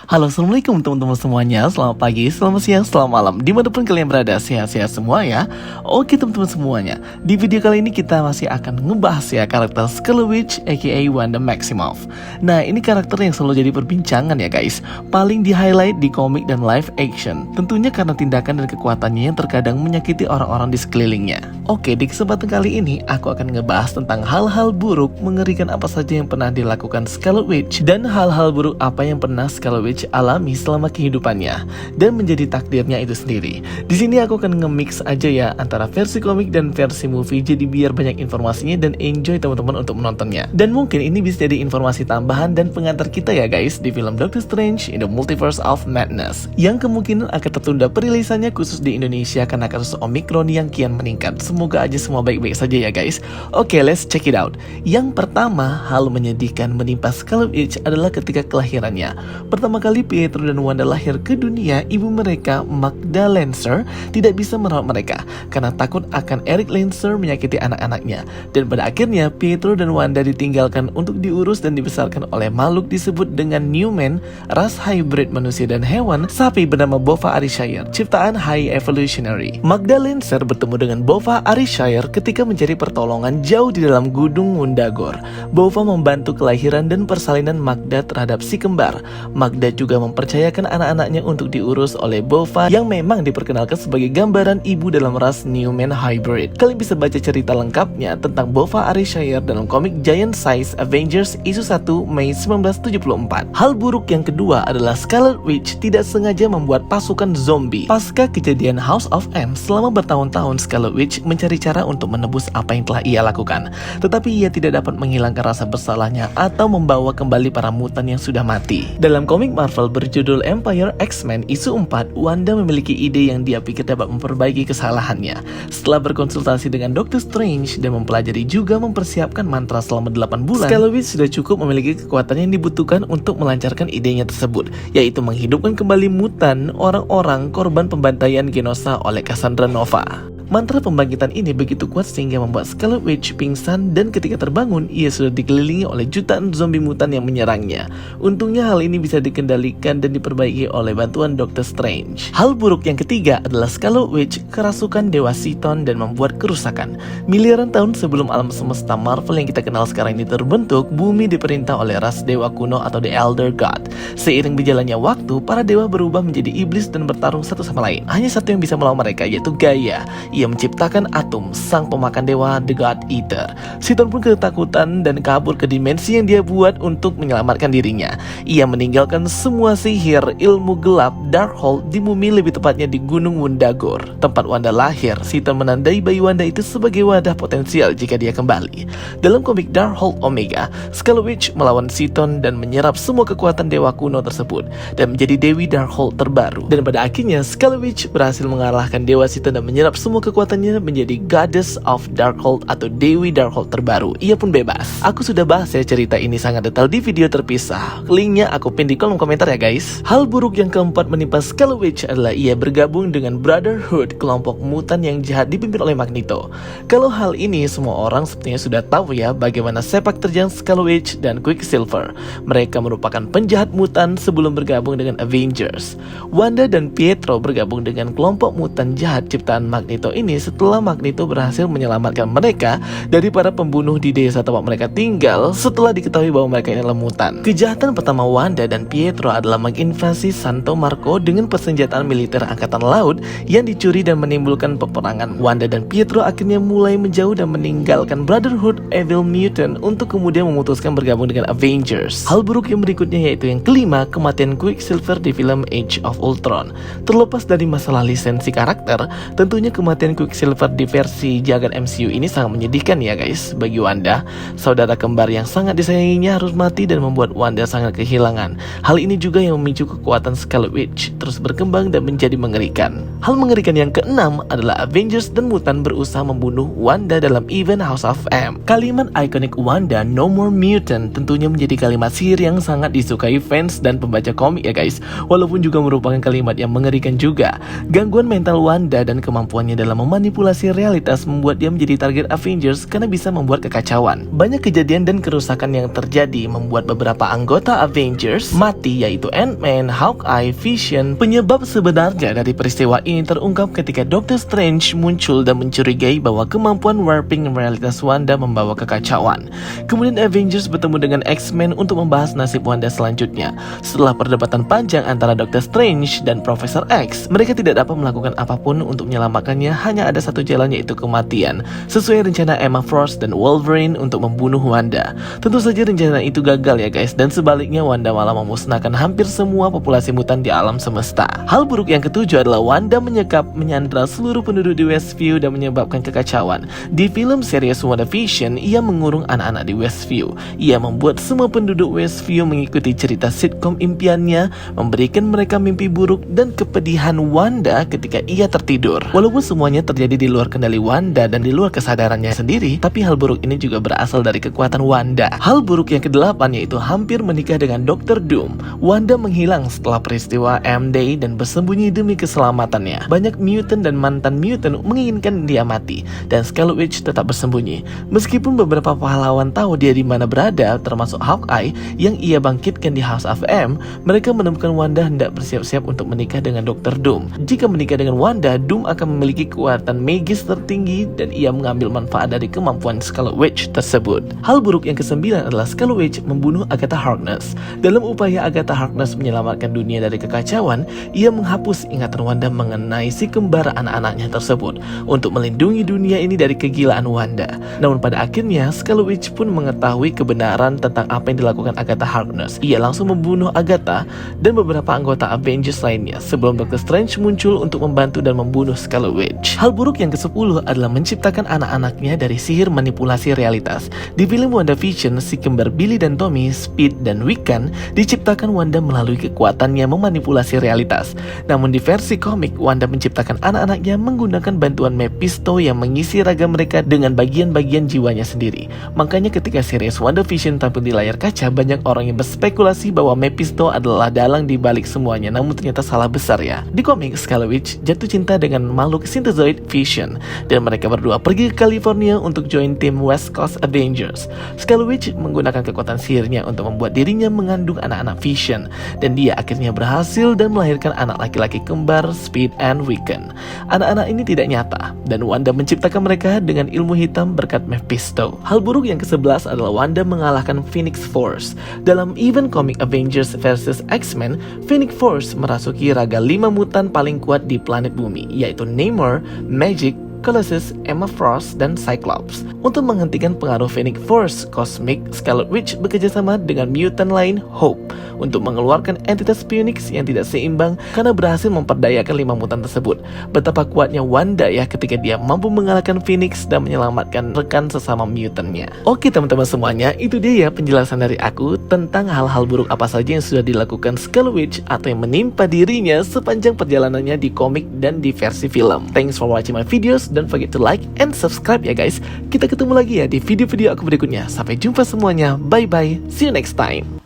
Halo, assalamualaikum teman-teman semuanya. Selamat pagi, selamat siang, selamat malam, dimanapun kalian berada, sehat-sehat semua ya. Oke teman-teman semuanya, di video kali ini kita masih akan ngebahas ya karakter Scarlet Witch aka Wanda Maximoff. Nah, ini karakter yang selalu jadi perbincangan ya guys, paling di highlight di komik dan live action. Tentunya karena tindakan dan kekuatannya yang terkadang menyakiti orang-orang di sekelilingnya. Oke, di kesempatan kali ini aku akan ngebahas tentang hal-hal buruk mengerikan apa saja yang pernah dilakukan Scarlet Witch, dan hal-hal buruk apa yang pernah Scarlet Witch alami selama kehidupannya dan menjadi takdirnya itu sendiri. Di sini aku akan nge-mix aja ya antara versi komik dan versi movie, jadi biar banyak informasinya dan enjoy teman-teman untuk menontonnya. Dan mungkin ini bisa jadi informasi tambahan dan pengantar kita ya guys di film Doctor Strange in the Multiverse of Madness yang kemungkinan akan tertunda perilisannya khusus di Indonesia karena kasus Omicron yang kian meningkat. Semoga aja semua baik-baik saja ya guys. Oke, let's check it out. Yang pertama, hal menyedihkan menimpa Scarlet Witch adalah ketika kelahirannya. Pertama kali Pietro dan Wanda lahir ke dunia, ibu mereka, Magda Lancer, tidak bisa merawat mereka karena takut akan Eric Lancer menyakiti anak-anaknya. Dan pada akhirnya Pietro dan Wanda ditinggalkan untuk diurus dan dibesarkan oleh makhluk disebut dengan Newman, ras hybrid manusia dan hewan, sapi bernama Bova Arishire, ciptaan High Evolutionary. Magda Lancer bertemu dengan Bova Arishire ketika mencari pertolongan jauh di dalam Gunung Wundagore. Bova membantu kelahiran dan persalinan Magda terhadap si kembar. Magda juga mempercayakan anak-anaknya untuk diurus oleh Bova yang memang diperkenalkan sebagai gambaran ibu dalam ras Newman Hybrid. Kalian bisa baca cerita lengkapnya tentang Bova Arishire dalam komik Giant Size Avengers isu 1 Mei 1974. Hal buruk yang kedua adalah Scarlet Witch tidak sengaja membuat pasukan zombie. Pasca kejadian House of M, selama bertahun-tahun Scarlet Witch mencari cara untuk menebus apa yang telah ia lakukan. Tetapi ia tidak dapat menghilangkan rasa bersalahnya atau membawa kembali para mutan yang sudah mati. Dalam komik Marvel berjudul Empire X-Men isu 4, Wanda memiliki ide yang dia pikir dapat memperbaiki kesalahannya. Setelah berkonsultasi dengan Doctor Strange dan mempelajari juga mempersiapkan mantra selama 8 bulan, Scarlet Witch sudah cukup memiliki kekuatan yang dibutuhkan untuk melancarkan idenya tersebut, yaitu menghidupkan kembali mutan, orang-orang korban pembantaian Genosha oleh Cassandra Nova. Mantra pembangkitan ini begitu kuat sehingga membuat Scarlet Witch pingsan, dan ketika terbangun, ia sudah dikelilingi oleh jutaan zombie mutan yang menyerangnya. Untungnya hal ini bisa dikendalikan dan diperbaiki oleh bantuan Doctor Strange. Hal buruk yang ketiga adalah Scarlet Witch kerasukan Dewa Sithon dan membuat kerusakan. Miliaran tahun sebelum alam semesta Marvel yang kita kenal sekarang ini terbentuk, bumi diperintah oleh ras dewa kuno atau The Elder God. Seiring berjalannya waktu, para dewa berubah menjadi iblis dan bertarung satu sama lain. Hanya satu yang bisa melawan mereka, yaitu Gaia. Ia menciptakan Atum, sang pemakan dewa, The God Eater. Sithon pun ketakutan dan kabur ke dimensi yang dia buat untuk menyelamatkan dirinya. Ia meninggalkan semua sihir, ilmu gelap, Darkhold di bumi, lebih tepatnya di Gunung Wundagore, tempat Wanda lahir. Sithon menandai bayi Wanda itu sebagai wadah potensial jika dia kembali. Dalam komik Darkhold Omega, Scarlet Witch melawan Sithon dan menyerap semua kekuatan dewa kuno tersebut dan menjadi Dewi Darkhold terbaru. Dan pada akhirnya Scarlet Witch berhasil mengalahkan dewa Sithon dan menyerap semua kekuatannya menjadi Goddess of Darkhold atau Dewi Darkhold terbaru. Ia pun bebas. Aku sudah bahas ya cerita ini sangat detail di video terpisah. Linknya aku pin di kolom komentar ya guys. Hal buruk yang keempat menimpa Scarlet Witch adalah ia bergabung dengan Brotherhood, kelompok mutan yang jahat dipimpin oleh Magneto. Kalau hal ini semua orang sepertinya sudah tahu ya bagaimana sepak terjang Scarlet Witch dan Quicksilver. Mereka merupakan penjahat mutan sebelum bergabung dengan Avengers. Wanda dan Pietro bergabung dengan kelompok mutan jahat ciptaan Magneto ini setelah Magneto berhasil menyelamatkan mereka dari para pembunuh di desa tempat mereka tinggal setelah diketahui bahwa mereka ini adalah mutan. Kejahatan pertama Wanda dan Pietro adalah menginvasi Santo Marco dengan persenjataan militer angkatan laut yang dicuri dan menimbulkan peperangan. Wanda dan Pietro akhirnya mulai menjauh dan meninggalkan Brotherhood Evil Mutant untuk kemudian memutuskan bergabung dengan Avengers. Hal buruk yang berikutnya yaitu yang kelima, kematian Quicksilver di film Age of Ultron. Terlepas dari masalah lisensi karakter, tentunya kematian Quicksilver di versi jagat MCU ini sangat menyedihkan ya guys. Bagi Wanda, saudara kembar yang sangat disayanginya harus mati dan membuat Wanda sangat kehilangan. Hal ini juga yang memicu kekuatan Scarlet Witch terus berkembang dan menjadi mengerikan. Hal mengerikan yang keenam adalah Avengers dan mutan berusaha membunuh Wanda dalam event House of M. Kalimat ikonik Wanda, "No More Mutant," tentunya menjadi kalimat sihir yang sangat disukai fans dan pembaca komik ya guys. Walaupun juga merupakan kalimat yang mengerikan juga. Gangguan mental Wanda dan kemampuannya dalam memanipulasi realitas membuat dia menjadi target Avengers karena bisa membuat kekacauan. Banyak kejadian dan kerusakan yang terjadi membuat beberapa anggota Avengers mati, yaitu Ant-Man, Hawkeye, Vision. Penyebab sebenarnya dari peristiwa ini terungkap ketika Doctor Strange muncul dan mencurigai bahwa kemampuan warping realitas Wanda membawa kekacauan. Kemudian Avengers bertemu dengan X-Men untuk membahas nasib Wanda selanjutnya. Setelah perdebatan panjang antara Doctor Strange dan Profesor X, mereka tidak dapat melakukan apapun untuk menyelamatkannya, hanya ada satu jalan, yaitu kematian, sesuai rencana Emma Frost dan Wolverine untuk membunuh Wanda. Tentu saja rencana itu gagal ya guys, dan sebaliknya Wanda malah memusnahkan hampir semua populasi mutan di alam semesta. Hal buruk yang ketujuh adalah Wanda menyandra seluruh penduduk di Westview dan menyebabkan kekacauan. Di film series WandaVision, ia mengurung anak-anak di Westview. Ia membuat semua penduduk Westview mengikuti cerita sitcom impiannya, memberikan mereka mimpi buruk dan kepedihan Wanda ketika ia tertidur. Walaupun semuanya terjadi di luar kendali Wanda dan di luar kesadarannya sendiri, tapi hal buruk ini juga berasal dari kekuatan Wanda. Hal buruk yang kedelapan yaitu hampir menikah dengan Dr. Doom. Wanda menghilang setelah peristiwa M-Day dan bersembunyi demi keselamatannya. Banyak mutant dan mantan mutant menginginkan dia mati, dan Scarlet Witch tetap bersembunyi. Meskipun beberapa pahlawan tahu dia di mana berada, termasuk Hawkeye yang ia bangkitkan di House of M, mereka menemukan Wanda hendak bersiap-siap untuk menikah dengan Dr. Doom. Jika menikah dengan Wanda, Doom akan memiliki kekuatan magis tertinggi dan ia mengambil manfaat dari kemampuan Scarlet Witch tersebut. Hal buruk yang kesembilan adalah Scarlet Witch membunuh Agatha Harkness. Dalam upaya Agatha Harkness menyelamatkan dunia dari kekacauan, ia menghapus ingatan Wanda mengenai si kembar anak-anaknya tersebut untuk melindungi dunia ini dari kegilaan Wanda. Namun pada akhirnya Scarlet Witch pun mengetahui kebenaran tentang apa yang dilakukan Agatha Harkness. Ia langsung membunuh Agatha dan beberapa anggota Avengers lainnya sebelum Doctor Strange muncul untuk membantu dan membunuh Scarlet Witch. Hal buruk yang ke-10 adalah menciptakan anak-anaknya dari sihir manipulasi realitas. Di film WandaVision, si kembar Billy dan Tommy, Speed dan Wiccan diciptakan Wanda melalui kekuatannya memanipulasi realitas. Namun di versi komik, Wanda menciptakan anak-anaknya menggunakan bantuan Mephisto yang mengisi raga mereka dengan bagian-bagian jiwanya sendiri. Makanya ketika series WandaVision tampil di layar kaca, banyak orang yang berspekulasi bahwa Mephisto adalah dalang di balik semuanya, namun ternyata salah besar ya. Di komik, Scarlet Witch jatuh cinta dengan makhluk Synthezoid Vision, dan mereka berdua pergi ke California untuk join tim West Coast Avengers. Scarlet Witch menggunakan kekuatan sihirnya untuk membuat dirinya mengandung anak-anak Vision, dan dia akhirnya berhasil dan melahirkan anak laki-laki kembar Speed and Wiccan. Anak-anak ini tidak nyata, dan Wanda menciptakan mereka dengan ilmu hitam berkat Mephisto. Hal buruk yang ke-11 adalah Wanda mengalahkan Phoenix Force. Dalam event komik Avengers vs X-Men, Phoenix Force merasuki raga 5 mutan paling kuat di planet bumi, yaitu Namor, Magik, Colossus, Emma Frost, dan Cyclops. Untuk menghentikan pengaruh Phoenix Force Cosmic, Scarlet Witch bekerjasama dengan mutant lain Hope untuk mengeluarkan entitas Phoenix yang tidak seimbang karena berhasil memperdayakan 5 mutan tersebut. Betapa kuatnya Wanda ya ketika dia mampu mengalahkan Phoenix dan menyelamatkan rekan sesama mutantnya. Oke teman-teman semuanya, itu dia ya penjelasan dari aku tentang hal-hal buruk apa saja yang sudah dilakukan Scarlet Witch atau yang menimpa dirinya sepanjang perjalanannya di komik dan di versi film. Thanks for watching my videos. Don't forget to like and subscribe ya guys. Kita ketemu lagi ya di video-video aku berikutnya. Sampai jumpa semuanya. Bye bye. See you next time.